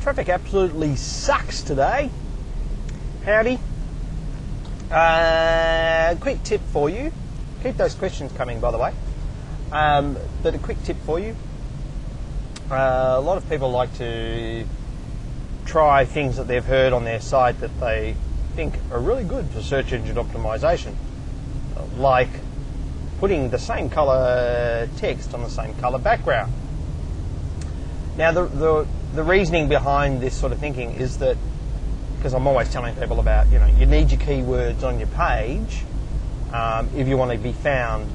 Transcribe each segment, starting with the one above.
Traffic absolutely sucks today. Howdy. Quick tip for you. Keep those questions coming, by the way. But a quick tip for you. A lot of people like to try things that they've heard on their site that they think are really good for search engine optimization. Like putting the same colour text on the same colour background. Now the reasoning behind this sort of thinking is that, because I'm always telling people about, you need your keywords on your page if you want to be found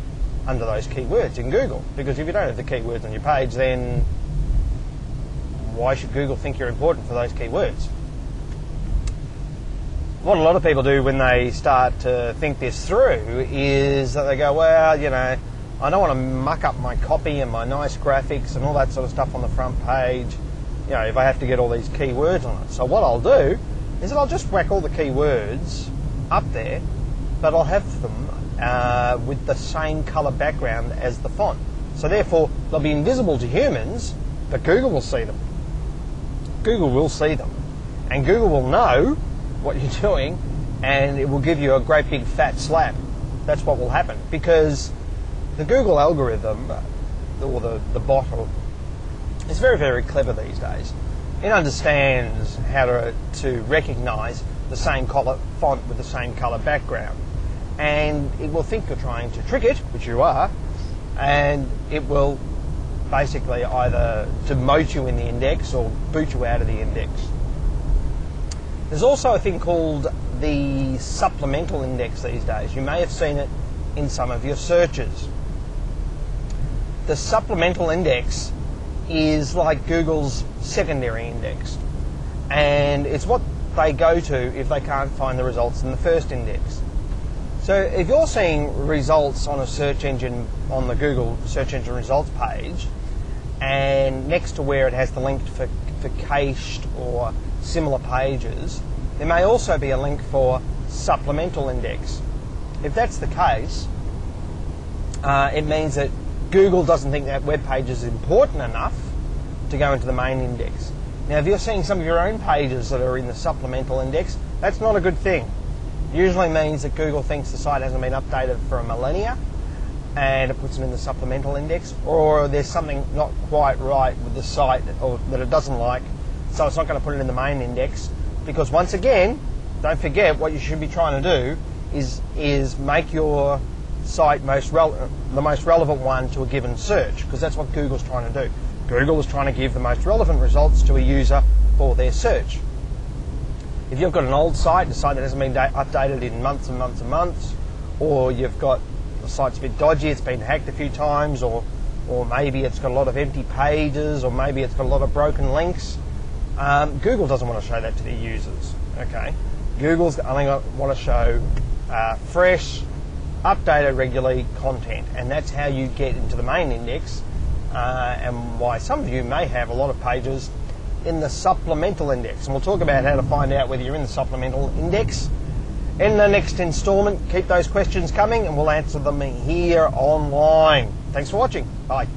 under those keywords in Google. Because if you don't have the keywords on your page, then why should Google think you're important for those keywords? What a lot of people do when they start to think this through is that they go, well, I don't want to muck up my copy and my nice graphics and all that sort of stuff on the front page, if I have to get all these keywords on it. So what I'll do is that I'll just whack all the keywords up there, but I'll have them with the same colour background as the font. So therefore, they'll be invisible to humans, but Google will see them. Google will see them. And Google will know what you're doing, and it will give you a great big fat slap. That's what will happen. Because the Google algorithm, or the bot, is very, very clever these days. It understands how to recognise the same colour font with the same colour background. And it will think you're trying to trick it, which you are, and it will basically either demote you in the index or boot you out of the index. There's also a thing called the supplemental index these days. You may have seen it in some of your searches. The supplemental index is like Google's secondary index, and it's what they go to if they can't find the results in the first index. So if you're seeing results on a search engine, on the Google search engine results page, and next to where it has the link for cached or similar pages, there may also be a link for supplemental index. If that's the case, it means that Google doesn't think that web page is important enough to go into the main index. Now, if you're seeing some of your own pages that are in the supplemental index, that's not a good thing. It usually means that Google thinks the site hasn't been updated for a millennia, and it puts them in the supplemental index, or there's something not quite right with the site or that it doesn't like, so it's not going to put it in the main index. Because once again, don't forget, what you should be trying to do is make your site the most relevant one to a given search, because that's what Google's trying to do. Google is trying to give the most relevant results to a user for their search. If you've got an old site, a site that hasn't been updated in months and months and months, or you've got the site's a bit dodgy, it's been hacked a few times, or maybe it's got a lot of empty pages, or maybe it's got a lot of broken links, Google doesn't want to show that to their users. Okay, Google's only want to show fresh, updated regularly content, and that's how you get into the main index, and why some of you may have a lot of pages in the supplemental index. And we'll talk about how to find out whether you're in the supplemental index in the next installment. Keep those questions coming and we'll answer them here online. Thanks for watching. Bye.